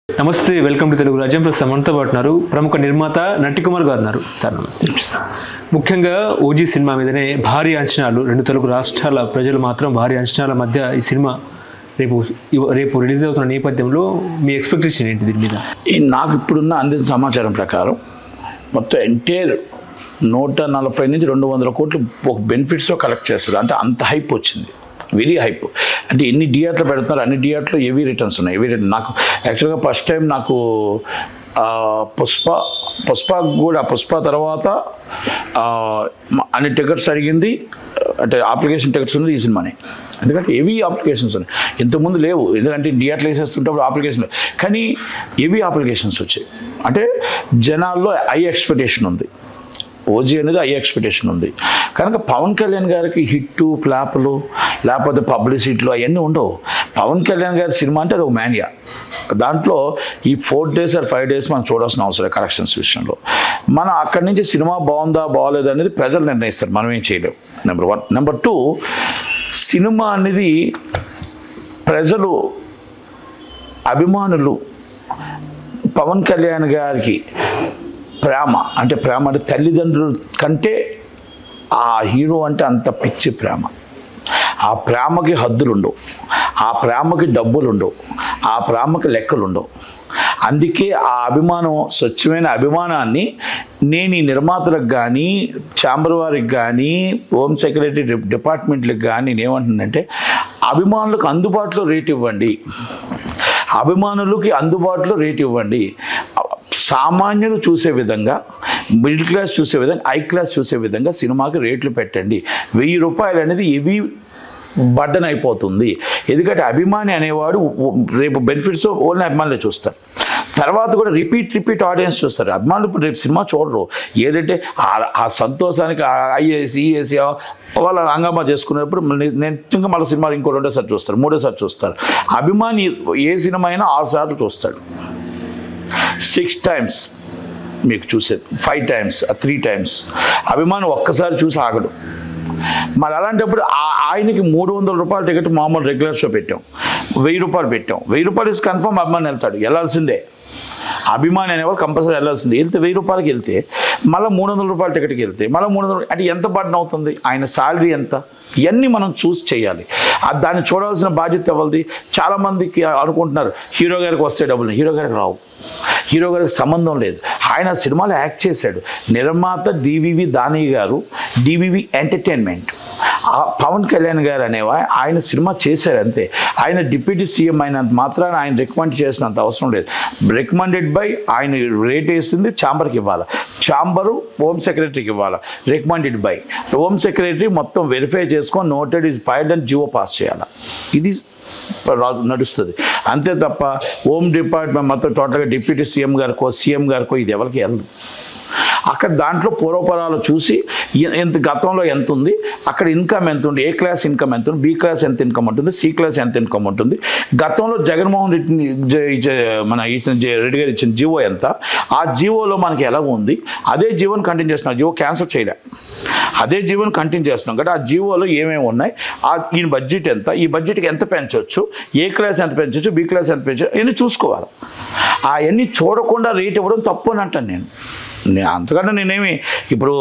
నమస్తే, welcome to Telugu రాజ్యం. ప్రస్తుతం మనతో పాటు ఉన్నారు ప్రముఖ నిర్మాత నటికుమార్ గారు ఉన్నారు. సార్ నమస్తే. ముఖ్యంగా ఓజీ సినిమా మీదనే భారీ అంచనాలు, రెండు తెలుగు రాష్ట్రాల ప్రజలు మాత్రం భారీ అంచనాల మధ్య ఈ సినిమా రేపు రిలీజ్ అవుతున్న నేపథ్యంలో మీ ఎక్స్పెక్టేషన్ ఏంటి దీని మీద? నాకు ఇప్పుడున్న అందిన సమాచారం ప్రకారం మొత్తం ఎంటైర్ 140 నుంచి 200 కోట్లు ఒక బెనిఫిట్స్లో కలెక్ట్ చేస్తారు. అంటే అంత హైప్ వచ్చింది, వెరీ హైప్. అంటే ఎన్ని థియేటర్లు పెడుతున్నారు, అన్ని థియేటర్లో హెవీ రిటర్న్స్ ఉన్నాయి. హెవీ రిటర్న్ నాకు యాక్చువల్గా ఫస్ట్ టైం నాకు పుష్ప తర్వాత అన్ని టికెట్స్ అడిగింది, అంటే అప్లికేషన్ టికెట్స్ ఉన్నది ఈ సినిమానే. ఎందుకంటే హెవీ అప్లికేషన్స్ ఉన్నాయి, ఇంతకుముందు లేవు. ఎందుకంటే థియేటర్లు వేసేస్తుంటప్పుడు అప్లికేషన్ లేవు, కానీ హెవీ అప్లికేషన్స్ వచ్చాయి. అంటే జనాల్లో హై ఎక్స్పెక్టేషన్ ఉంది. ఓజీ అనేది హై ఎక్స్పెక్టేషన్ ఉంది కనుక పవన్ కళ్యాణ్ గారికి హిట్టు ఫ్లాపులు లేకపోతే పబ్లిసిటీలు అవన్నీ ఉండవు. పవన్ కళ్యాణ్ గారి సినిమా అంటే అది ఒక మ్యానియా. దాంట్లో ఈ 4 days or 5 days మనం చూడాల్సిన అవసరం కలెక్షన్స్ విషయంలో. మనం అక్కడి నుంచి సినిమా బాగుందా బాగోలేదు అనేది ప్రజలు నిర్ణయిస్తారు, మనం ఏం చేయలేము. నెంబర్ 1. నెంబర్ 2, సినిమా అనేది ప్రజలు అభిమానులు పవన్ కళ్యాణ్ గారికి ప్రేమ అంటే తల్లిదండ్రుల కంటే ఆ హీరో అంటే అంత పిచ్చి ప్రేమ. ఆ ప్రేమకి హద్దులు ఉండవు, ఆ ప్రేమకి డబ్బులు ఉండవు, ఆ ప్రేమకి లెక్కలు ఉండవు. అందుకే ఆ అభిమానం, స్వచ్ఛమైన అభిమానాన్ని నేను ఈ నిర్మాతలకు కానీ, ఛాంబర్ వారికి కానీ, హోమ్ సెక్రటరీ డిపార్ట్మెంట్లకు కానీ నేనేమంటున్నానంటే, అభిమానులకు అందుబాటులో రేట్ ఇవ్వండి, అభిమానులకి అందుబాటులో రేట్ ఇవ్వండి. సామాన్యులు చూసే విధంగా, మిడిల్ క్లాస్ చూసే విధంగా, హై క్లాస్ చూసే విధంగా సినిమాకి రేట్లు పెట్టండి. 1000 రూపాయలు అనేది హెవీ బర్డన్ అయిపోతుంది. ఎందుకంటే అభిమాని అనేవాడు రేపు బెనిఫిట్స్ ఓన్లీ అభిమానులే చూస్తారు, తర్వాత కూడా రిపీట్ ఆడియన్స్ చూస్తారు. అభిమానులు ఇప్పుడు రేపు సినిమా చూడరు. ఏదంటే ఆ సంతోషానికి ఐఏసి ఈఏసి వాళ్ళ హంగామా చేసుకునేప్పుడు నిజంగా మళ్ళీ సినిమా ఇంకో 2వ సారి చూస్తారు, 3వ సారి చూస్తారు. అభిమాని ఏ సినిమా అయినా 6 సార్లు చూస్తాడు, 6 times మీకు చూసేది, 5 times 3 times. అభిమానం ఒక్కసారి చూసి ఆగడు. మరి అలాంటప్పుడు ఆయనకి 300 రూపాయల టికెట్ మామూలు రెగ్యులర్ షో పెట్టాం, 1000 రూపాయలు పెట్టాం. 1000 రూపాయలు ఇస్ కన్ఫర్మ్ అభిమాని వెళ్తాడు, వెళ్ళాల్సిందే. అభిమాని అనేవాళ్ళు కంపల్సరీ వెళ్ళాల్సిందే. వెళ్తే 1000 రూపాయలకి వెళ్తే మళ్ళీ 300 రూపాయల టికెట్కి వెళ్తే మళ్ళీ 300, అంటే ఎంత బర్డన్ అవుతుంది, ఆయన శాలరీ ఎంత, ఇవన్నీ మనం చూసి చేయాలి. దాన్ని చూడాల్సిన బాధ్యత ఎవరిది? చాలామందికి అనుకుంటున్నారు హీరో గారికి వస్తే డబ్బులు, హీరో గారికి రావు, హీరో గారికి సంబంధం లేదు. ఆయన సినిమాలో యాక్ట్ చేశాడు. నిర్మాత డివివి దానయ్య గారు, డివివి ఎంటర్టైన్మెంట్. పవన్ కళ్యాణ్ గారు అనేవా ఆయన సినిమా చేశారు అంతే. ఆయన డిప్యూటీ సీఎం అయినంత మాత్రాన ఆయన రికమెండ్ చేసినంత అవసరం లేదు. రికమెండెడ్ బై ఆయన రేట్ వేసింది ఛాంబర్కి ఇవ్వాలి, ఛాంబరు హోమ్ సెక్రటరీకి ఇవ్వాలి. రికమెండెడ్ బై హోమ్ సెక్రటరీ మొత్తం వెరిఫై చేసుకొని noted is filed and GO pass చేయాలి. ఇది నడుస్తుంది అంతే తప్ప హోమ్ డిపార్ట్మెంట్ మొత్తం టోటల్గా డిప్యూటీ సీఎం గారికో ఇది ఎవరికి వెళ్ళదు. అక్కడ దాంట్లో పూర్వపరాలు చూసి గతంలో ఎంత ఉంది, అక్కడ ఇన్కమ్ ఎంత ఉంది, ఏ క్లాస్ ఇన్కమ్ ఎంత ఉంది, బి క్లాస్ ఎంత ఇన్కమ్ ఉంటుంది, సి క్లాస్ ఎంత ఇన్కమ్ ఉంటుంది, గతంలో జగన్మోహన్ రెడ్డి గారు ఇచ్చిన జీవో ఎంత, ఆ జీవోలో మనకి ఎలా ఉంది, అదే జీవోని కంటిన్యూ చేస్తున్నాం. జీవో క్యాన్సిల్ చేయలే, అదే జీవోని కంటిన్యూ చేస్తున్నాం. కాబట్టి ఆ జీవోలో ఏమేమి ఉన్నాయి, ఈ బడ్జెట్ ఎంత, ఈ బడ్జెట్కి ఎంత పెంచవచ్చు, ఏ క్లాస్ ఎంత పెంచవచ్చు, బి క్లాస్ ఎంత పెంచవచ్చు, ఇవన్నీ చూసుకోవాలి. అవన్నీ చూడకుండా రేట్ ఇవ్వడం తప్పు అని అంటాను నేను. అంతకంటే నేనేమి ఇప్పుడు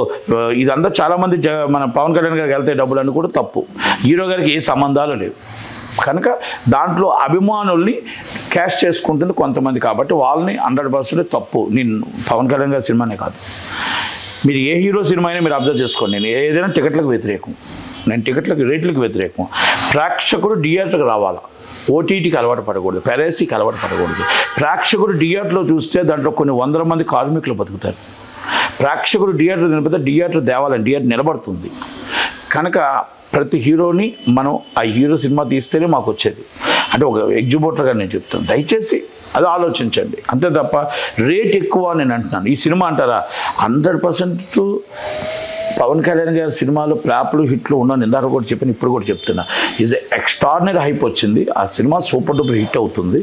ఇదంతా చాలామంది మన పవన్ కళ్యాణ్ గారికి వెళ్తే డబ్బులు అని కూడా తప్పు. హీరో గారికి ఏ సంబంధాలు లేవు కనుక దాంట్లో అభిమానుల్ని క్యాష్ చేసుకుంటుంది కొంతమంది. కాబట్టి వాళ్ళని 100% తప్పు. నేను పవన్ కళ్యాణ్ గారి సినిమానే కాదు, మీరు ఏ హీరో సినిమా అయినా మీరు అబ్జర్వ్ చేసుకోండి. నేను ఏదైనా టికెట్లకు వ్యతిరేకం, నేను రేట్లకు వ్యతిరేకం. ప్రేక్షకుడు థియేటర్కి రావాలా, ఓటీటీకి అలవాటు పడకూడదు, పెరేసీకి అలవాటు పడకూడదు. ప్రేక్షకుడు థియేటర్లో చూస్తే దాంట్లో కొన్ని 100 మంది కార్మికులు బతుకుతారు. ప్రేక్షకుడు థియేటర్ నిలబడితే థియేటర్ దేవాలని థియేటర్ నిలబడుతుంది. కనుక ప్రతి హీరోని మనం ఆ హీరో సినిమా తీస్తేనే మాకు వచ్చేది. అంటే ఒక ఎగ్జిబిటర్గా నేను చెప్తాను, దయచేసి అది ఆలోచించండి అంతే తప్ప రేట్ ఎక్కువ నేను అంటున్నాను. ఈ సినిమా అంటారా 100% పవన్ కళ్యాణ్ గారి సినిమాలో ఫ్లాప్లు హిట్లు ఉన్నాను ఇందాక కూడా చెప్పాను, ఇప్పుడు కూడా చెప్తున్నా. ఈజ్ ఎక్స్ట్రాడినరీ హైప్ వచ్చింది. ఆ సినిమా సూపర్ డూపర్ హిట్ అవుతుంది.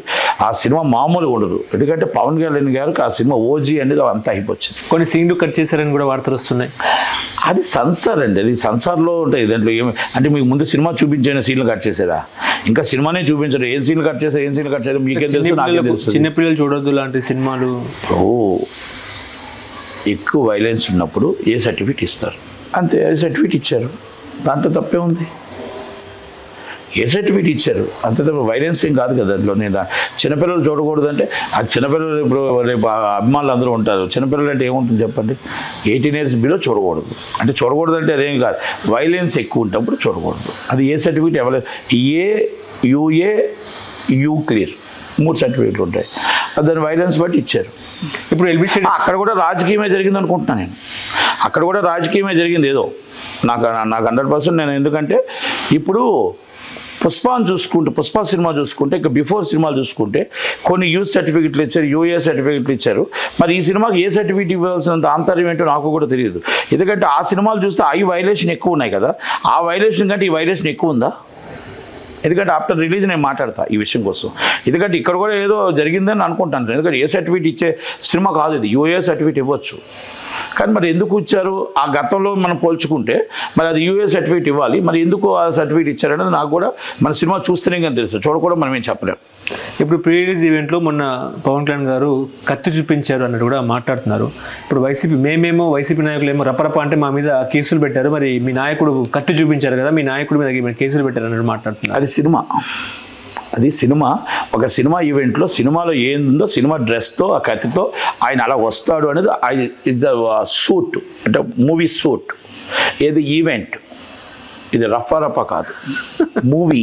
ఆ సినిమా మామూలుగా ఉండదు, ఎందుకంటే పవన్ కళ్యాణ్ గారికి ఆ సినిమా ఓజీ అనేది అంత హైప్ వచ్చింది. కొన్ని సీన్లు కట్ చేశారని కూడా వార్తలు వస్తున్నాయి. అది సెన్సార్ అండి, అది సెన్సార్లో ఉంటాయి. దాంట్లో ఏమి అంటే మీకు ముందు సినిమా చూపించిన సీన్లు కట్ చేశారా? ఇంకా సినిమానే చూపించరు. ఏం సీన్లు కట్ చేశారు, ఏం సీన్లు కట్ చేశారు మీకేం తెలుసు, నాకేం తెలుసు. చిన్నపిల్లలు చూడొద్దు లాంటి సినిమాలు. ఎక్కువ వైలెన్స్ ఉన్నప్పుడు ఏ సర్టిఫికేట్ ఇస్తారు, అంతే. ఏ సర్టిఫికేట్ ఇచ్చారు, దాంట్లో తప్పే ఉంది. ఏ సర్టిఫికేట్ ఇచ్చారు అంతే తప్ప వైలెన్స్ ఏం కాదు కదా దాంట్లో. నేను చిన్నపిల్లలు చూడకూడదు అంటే అది చిన్నపిల్లలు ఇప్పుడు రేపు అభిమానులు అందరూ ఉంటారు. చిన్నపిల్లలు అంటే ఏముంటుంది చెప్పండి, 18 years బిలో చూడకూడదు. అంటే చూడకూడదు అంటే అదేం కాదు, వైలెన్స్ ఎక్కువ ఉంటప్పుడు చూడకూడదు. అది ఏ సర్టిఫికేట్ ఇవ్వలేదు. యూ క్లియర్ 3 సర్టిఫికేట్లు ఉంటాయి. దాని వైలెన్స్ బట్టి ఇచ్చారు. ఇప్పుడు ఎల్బీ అక్కడ కూడా రాజకీయమే జరిగింది అనుకుంటున్నాను నేను. అక్కడ కూడా రాజకీయమే జరిగింది ఏదో నాకు 100%. నేను ఎందుకంటే ఇప్పుడు పుష్ప సినిమా చూసుకుంటే ఇంకా బిఫోర్ సినిమాలు చూసుకుంటే కొన్ని యూత్ సర్టిఫికెట్లు ఇచ్చారు, యూఏ సర్టిఫికెట్లు ఇచ్చారు. మరి ఈ సినిమాకి ఏ సర్టిఫికేట్ ఇవ్వాల్సినంత ఆంతర్యం ఏంటో నాకు కూడా తెలియదు. ఎందుకంటే ఆ సినిమాలు చూస్తే అవి వైలేషన్ ఎక్కువ ఉన్నాయి కదా, ఆ వైలేషన్ కంటే ఈ వైలేషన్ ఎక్కువ ఉందా? ఎందుకంటే ఆఫ్టర్ రిలీజ్ నేను మాట్లాడతా ఈ విషయం కోసం. ఎందుకంటే ఇక్కడ కూడా ఏదో జరిగిందని అనుకుంటాను. ఎందుకంటే ఏ సర్టిఫికేట్ ఇచ్చే సినిమా కాదు ఇది, యూఏ సర్టిఫికేట్ ఇవ్వచ్చు. కానీ మరి ఎందుకు ఇచ్చారు ఆ గతంలో మనం పోల్చుకుంటే, మరి అది యూఏ సర్టిఫికేట్ ఇవ్వాలి, మరి ఎందుకు ఆ సర్టిఫికేట్ ఇచ్చారనేది నాకు కూడా మన సినిమా చూస్తేనే కానీ తెలుసు, చూడకూడదు మనం ఏం చెప్పలేం. ఇప్పుడు ప్రీ రిలీజ్ ఈవెంట్లో మొన్న పవన్ కళ్యాణ్ గారు కత్తి చూపించారు అన్నట్టు కూడా మాట్లాడుతున్నారు. ఇప్పుడు వైసీపీ నాయకులేమో రపరప అంటే మా మీద కేసులు పెట్టారు, మరి మీ నాయకుడు కత్తి చూపించారు కదా, మీ నాయకుడి మీద కేసులు పెట్టారు అన్నట్టు మాట్లాడుతున్నారు. అది సినిమా. ఒక సినిమా ఈవెంట్లో సినిమాలో ఏందో సినిమా డ్రెస్తో ఆ కత్తితో ఆయన అలా వస్తాడు అనేది ఇస్ ద షూట్, అంటే మూవీ షూట్. ఏది ఈవెంట్, ఇది రఫా కాదు, మూవీ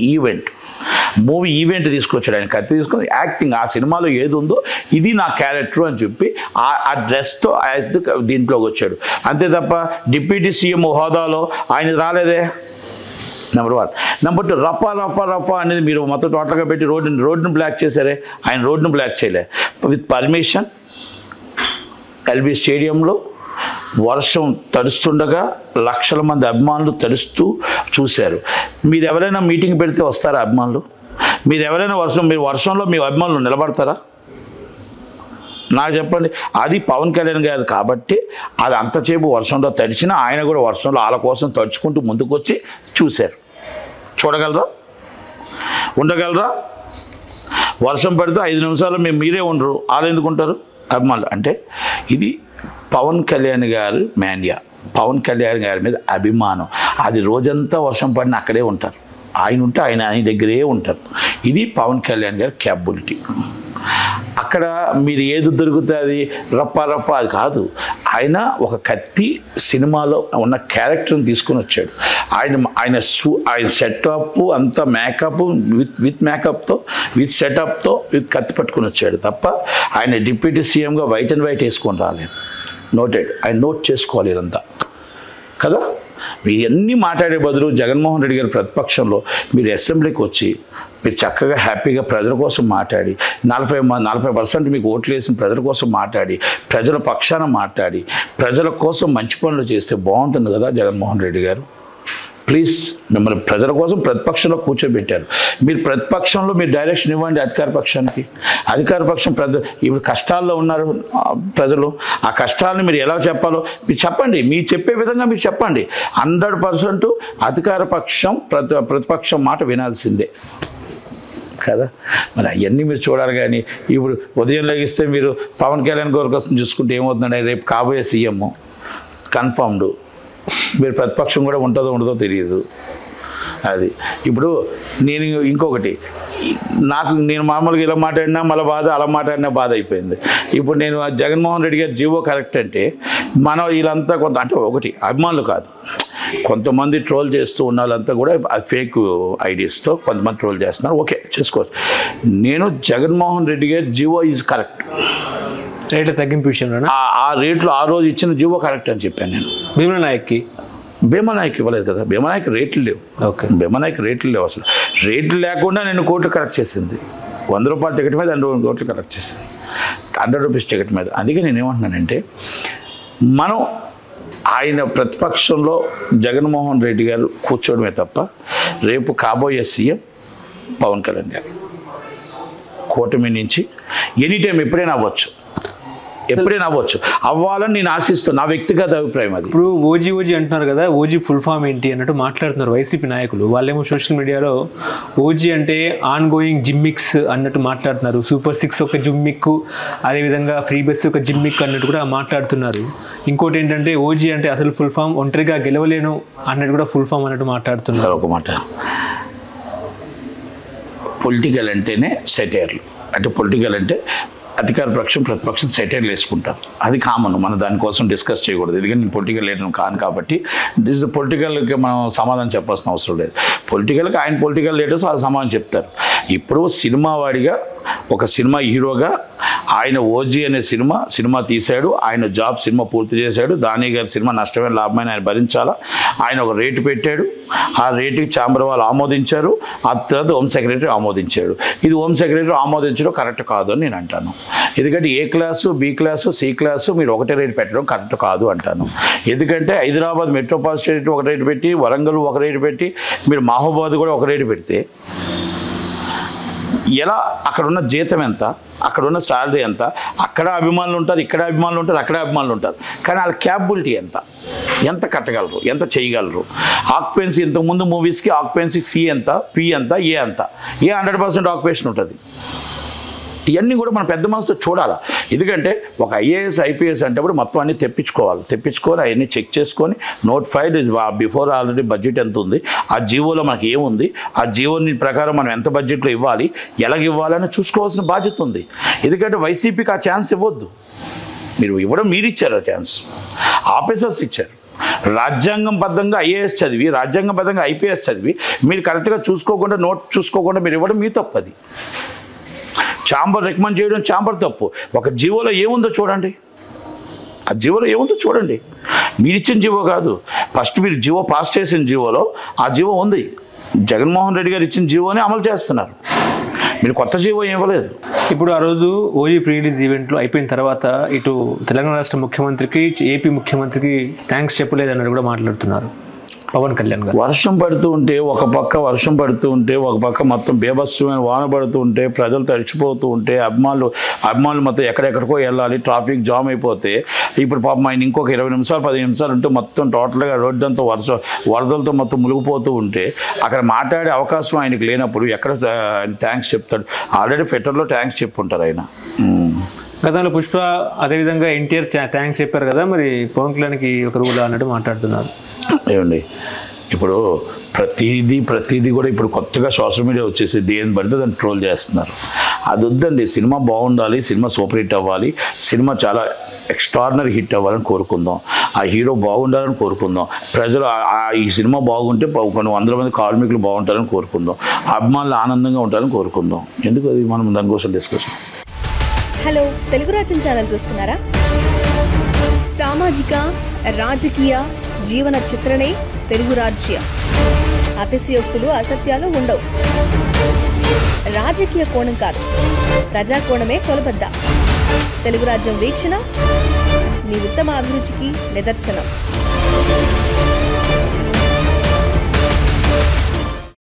ఈవెంట్ తీసుకొచ్చాడు ఆయన. కత్తి తీసుకొని యాక్టింగ్ ఆ సినిమాలో ఏది ఉందో ఇది నా క్యారెక్టర్ అని చెప్పి ఆ డ్రెస్తో దీంట్లోకి వచ్చాడు అంతే తప్ప డిప్యూటీ సీఎం హోదాలో ఆయన రాలేదే. నెంబర్ 1. నెంబర్ 2, రఫా అనేది మీరు మొత్తం టోటల్గా పెట్టి రోడ్డును బ్లాక్ చేశారే, ఆయన రోడ్డును బ్లాక్ చేయలే. విత్ పర్మిషన్ ఎల్బీ స్టేడియంలో వర్షం తడుస్తుండగా లక్షల మంది అభిమానులు తడుస్తూ చూశారు. మీరు ఎవరైనా మీటింగ్ పెడితే వస్తారా అభిమానులు? మీరు ఎవరైనా వర్షంలో మీ అభిమానులు నిలబడతారా? నాకు చెప్పండి. అది పవన్ కళ్యాణ్ గారు కాబట్టి అది అంతసేపు వర్షంలో తడిచినా ఆయన కూడా వర్షంలో వాళ్ళ కోసం తడుచుకుంటూ ముందుకు వచ్చి చూశారు. చూడగలరా? ఉండగలరా? వర్షం పడితే 5 నిమిషాలు మీరే ఉండరు, వాళ్ళు ఎందుకు ఉంటారు అభిమానులు? అంటే ఇది పవన్ కళ్యాణ్ గారు మాన్యా, పవన్ కళ్యాణ్ గారి మీద అభిమానం. అది రోజంతా వర్షం పడిన అక్కడే ఉంటారు, ఆయన ఉంటే ఆయన దగ్గరే ఉంటారు. ఇది పవన్ కళ్యాణ్ గారి క్యాపబిలిటీ. అక్కడ మీరు ఏది దొరుకుతుంది రప్పా అది కాదు. ఆయన ఒక కత్తి సినిమాలో ఉన్న క్యారెక్టర్ని తీసుకొని వచ్చాడు. ఆయన సెటప్ అంతా మేకప్ విత్ మేకప్తో విత్ సెటప్తో విత్ కత్తి పట్టుకొని వచ్చాడు తప్ప ఆయన డిప్యూటీ సీఎంగా వైట్ అండ్ వైట్ వేసుకొని రాలేదు. నోటెడ్, ఆయన నోట్ చేసుకోవాలి ఇదంతా కదా. మీరు అన్నీ మాట్లాడే బదులు జగన్మోహన్ రెడ్డి గారి ప్రతిపక్షంలో మీరు అసెంబ్లీకి వచ్చి మీరు చక్కగా హ్యాపీగా ప్రజల కోసం మాట్లాడి 40% మీకు ఓట్లు వేసిన ప్రజల కోసం మాట్లాడి ప్రజల పక్షాన మాట్లాడి ప్రజల కోసం మంచి పనులు చేస్తే బాగుంటుంది కదా జగన్మోహన్ రెడ్డి గారు. ప్లీజ్, మిమ్మల్ని ప్రజల కోసం ప్రతిపక్షంలో కూర్చోబెట్టారు. మీరు ప్రతిపక్షంలో మీరు డైరెక్షన్ ఇవ్వండి అధికార పక్షానికి. అధికార పక్షం ఇప్పుడు కష్టాల్లో ఉన్నారు ప్రజలు. ఆ కష్టాలను మీరు ఎలా చెప్పాలో మీరు చెప్పండి, మీరు చెప్పే విధంగా మీరు చెప్పండి. 100% అధికార పక్షం ప్రతిపక్షం మాట వినాల్సిందే కదా. మరి అవన్నీ మీరు చూడాలి. కానీ ఇప్పుడు ఉదయం లెగిస్తే మీరు పవన్ కళ్యాణ్ గారి కోసం చూసుకుంటే ఏమవుతుందంటే రేపు కాబోయే సీఎం కన్ఫర్మ్డ్. మీరు ప్రతిపక్షం కూడా ఉంటుందో ఉండదో తెలియదు. అది ఇప్పుడు నేను ఇంకొకటి నేను మామూలుగా ఇలా మాట్లాడినా మళ్ళీ బాధ, అలా మాట్లాడినా బాధ అయిపోయింది. ఇప్పుడు నేను జగన్మోహన్ రెడ్డి గారి జీవో కరెక్ట్ అంటే మనం వీళ్ళంతా కొంత అంటే ఒకటి అభిమానులు కాదు, కొంతమంది ట్రోల్ చేస్తూ ఉన్న వాళ్ళంతా కూడా ఫేక్ ఐడియాస్తో కొంతమంది ట్రోల్ చేస్తున్నారు. ఓకే, చేసుకోవచ్చు. నేను జగన్మోహన్ రెడ్డి గారి జీవో ఈజ్ కరెక్ట్. రేట్ల తగ్గింపు విషయంలో ఆ రేట్లు ఆ రోజు ఇచ్చిన జీవో కరెక్ట్ అని చెప్పాను నేను. భీమా నాయక్ ఇవ్వలేదు కదా, భీమా నాయక్ రేట్లు లేవు. ఓకే, భీమా నాయక్ రేట్లు లేవు. అసలు రేట్లు లేకుండా నేను కోట్లు కరెక్ట్ చేసింది. 100 రూపాయల టికెట్ మీద 2 కోట్లు కరెక్ట్ చేసింది, 100 రూపీస్ టికెట్ మీద. అందుకే నేను ఏమంటున్నానంటే మనం ఆయన ప్రతిపక్షంలో జగన్మోహన్ రెడ్డి గారు కూర్చోవడమే తప్ప రేపు కాబోయే సీఎం పవన్ కళ్యాణ్ గారు. కూటమి నుంచి ఎనీ టైం ఎప్పుడైనా అవ్వచ్చు, అవ్వాలని నేను ఆశిస్తాను. నా వ్యక్తిగత అభిప్రాయం అది. ఇప్పుడు ఓజీ అంటున్నారు కదా, ఓజీ ఫుల్ ఫామ్ ఏంటి అన్నట్టు మాట్లాడుతున్నారు వైసీపీ నాయకులు. వాళ్ళేమో సోషల్ మీడియాలో ఓజీ అంటే ఆన్ గోయింగ్ జిమ్మిక్స్ అన్నట్టు మాట్లాడుతున్నారు. సూపర్ 6 ఒక జిమ్మిక్, అదేవిధంగా ఫ్రీ బస్ ఒక జిమ్మిక్ అన్నట్టు కూడా మాట్లాడుతున్నారు. ఇంకోటి ఏంటంటే ఓజీ అంటే అసలు ఫుల్ ఫామ్ ఒంటరిగా గెలవలేను అన్నట్టు కూడా ఫుల్ ఫామ్ అన్నట్టు మాట్లాడుతున్నారు. ఒక మాట, పొలిటికల్ అంటేనే సెటైర్లు. అంటే పొలిటికల్ అంటే అధికార పక్షం ప్రతిపక్షం సెటైర్లు వేసుకుంటారు. అది కామన్, మనం దానికోసం డిస్కస్ చేయకూడదు. ఎందుకంటే నేను పొలిటికల్ లీడర్ కాను కాబట్టి పొలిటికల్కి మనం సమాధానం చెప్పాల్సిన అవసరం లేదు. పొలిటికల్కి ఆయన పొలిటికల్ లీడర్స్ ఆ సమాధానం చెప్తారు. ఇప్పుడు సినిమా వాడిగా, ఒక సినిమా హీరోగా ఆయన ఓజీ అనే సినిమా తీశాడు. ఆయన జాబ్ సినిమా పూర్తి చేశాడు. దాని గారి సినిమా నష్టమైన లాభమైన ఆయన భరించాలా. ఆయన ఒక రేటు పెట్టాడు. ఆ రేటుకి ఛాంబర్ వాళ్ళు ఆమోదించారు. ఆ తర్వాత హోమ్ సెక్రటరీ ఆమోదించాడు. ఇది హోమ్ సెక్రటరీ ఆమోదించడం కరెక్ట్ కాదు అని నేను అంటాను. ఎందుకంటే A class, B class, C class మీరు ఒకటే రేటు పెట్టడం కరెక్ట్ కాదు అంటాను. ఎందుకంటే హైదరాబాద్ మెట్రోపాలిటన్ ఒక రేటు పెట్టి, వరంగల్ ఒక రేటు పెట్టి, మీరు మహబూబాబాద్ కూడా ఒక రేటు పెడితే ఎలా? అక్కడున్న జీతం ఎంత, అక్కడున్న శాలరీ ఎంత, అక్కడ అభిమానులు ఉంటారు, ఇక్కడ అభిమానులు ఉంటారు, అక్కడ అభిమానులు ఉంటారు. కానీ వాళ్ళ క్యాపబిలిటీ ఎంత కట్టగలరు, ఎంత చేయగలరు. ఆక్యుపెన్సీ ఇంతకుముందు మూవీస్కి ఆక్యుపెన్సీ సి ఎంత, పి ఎంత, ఏ ఎంత, ఏ 100% ఆక్యుపేషన్ ఉంటుంది. ఇవన్నీ కూడా మనం పెద్ద మనసుతో చూడాలి. ఎందుకంటే ఒక ఐఏఎస్ ఐపీఎస్ అంటే మొత్తం అన్నీ తెప్పించుకొని అవన్నీ చెక్ చేసుకొని note file before already budget ఎంత ఉంది, ఆ జీవోలో మనకి ఏముంది, ఆ జీవోని ప్రకారం మనం ఎంత బడ్జెట్లో ఇవ్వాలి, ఎలాగ ఇవ్వాలని చూసుకోవాల్సిన బాధ్యత ఉంది. ఎందుకంటే వైసీపీకి ఆ ఛాన్స్ ఇవ్వద్దు. మీరు ఇచ్చారు ఆ ఛాన్స్, ఆఫీసర్స్ ఇచ్చారు. రాజ్యాంగబద్ధంగా ఐఏఎస్ చదివి, రాజ్యాంగబద్ధంగా ఐపీఎస్ చదివి మీరు కరెక్ట్గా చూసుకోకుండా, నోట్ చూసుకోకుండా మీరు ఇవ్వడం మీ తప్పది. ఛాంబర్ రికమెండ్ చేయడం ఛాంబర్ తప్పు. ఒక జీవోలో ఏముందో చూడండి, ఆ జీవోలో ఏముందో చూడండి. మీరు ఇచ్చిన జీవో కాదు, ఫస్ట్ మీరు జీవో పాస్ చేసిన జీవోలో ఆ జీవో ఉంది. జగన్మోహన్ రెడ్డి గారు ఇచ్చిన జీవోని అమలు చేస్తున్నారు. మీరు కొత్త జీవో ఇవ్వలేదు. ఇప్పుడు ఆ రోజు ఓజీ ప్రీ రిలీజ్ ఈవెంట్లు అయిపోయిన తర్వాత ఇటు తెలంగాణ రాష్ట్ర ముఖ్యమంత్రికి, ఏపీ ముఖ్యమంత్రికి థ్యాంక్స్ చెప్పలేదు అన్నట్టు కూడా మాట్లాడుతున్నారు పవన్ కళ్యాణ్ గారు. వర్షం పడుతూ ఉంటే ఒక పక్క ఒక పక్క మొత్తం బేభత్సమైన వాన పడుతూ ఉంటే, ప్రజలు తడిచిపోతూ ఉంటే, అభిమానులు మొత్తం ఎక్కడెక్కడికో వెళ్ళాలి, ట్రాఫిక్ జామ్ అయిపోతే, ఇప్పుడు పాపం ఆయన ఇంకొక 20 నిమిషాలు 10 నిమిషాలు ఉంటే మొత్తం టోటల్గా రోడ్డు అంతా వరదలతో మొత్తం మునిగిపోతూ ఉంటే అక్కడ మాట్లాడే అవకాశం ఆయనకు లేనప్పుడు ఎక్కడ థ్యాంక్స్ చెప్తాడు? ఆల్రెడీ ట్విట్టర్లో థ్యాంక్స్ చెప్పుంటారు ఆయన. గతంలో పుష్ప అదేవిధంగా ఎన్టీఆర్ థ్యాంక్స్ చెప్పారు కదా, మరి పవన్ కళ్యాణ్కి ఒక రూల్ అన్నట్టు మాట్లాడుతున్నారు. ఏమండి, ఇప్పుడు ప్రతిదీ కూడా ఇప్పుడు కొత్తగా సోషల్ మీడియా వచ్చేసి దేని పడితే దాన్ని ట్రోల్ చేస్తున్నారు. అది వద్దండి. సినిమా బాగుండాలి, సినిమా సూపర్ హిట్ అవ్వాలి, సినిమా చాలా ఎక్స్ట్రాడినరీ హిట్ అవ్వాలని కోరుకుందాం. ఆ హీరో బాగుండాలని కోరుకుందాం. ప్రజలు ఈ సినిమా బాగుంటే కొన్ని 100 మంది కార్మికులు బాగుంటారని కోరుకుందాం. అభిమానులు ఆనందంగా ఉంటారని కోరుకుందాం. ఎందుకు అది మనం దానికోసం డిస్కషన్. హలో, తెలుగు రాజ్యం ఛానల్ చూస్తున్నారా? సామాజిక, రాజకీయ, జీవన చిత్రణే తెలుగు రాజ్యం. అతిశయోక్తులు, అసత్యాలు ఉండవు. రాజకీయ కోణం కాదు, ప్రజా కోణమే కొలబద్ద. తెలుగు రాజ్యం వీక్షణ మీ ఉత్తమ అభిరుచికి నిదర్శనం.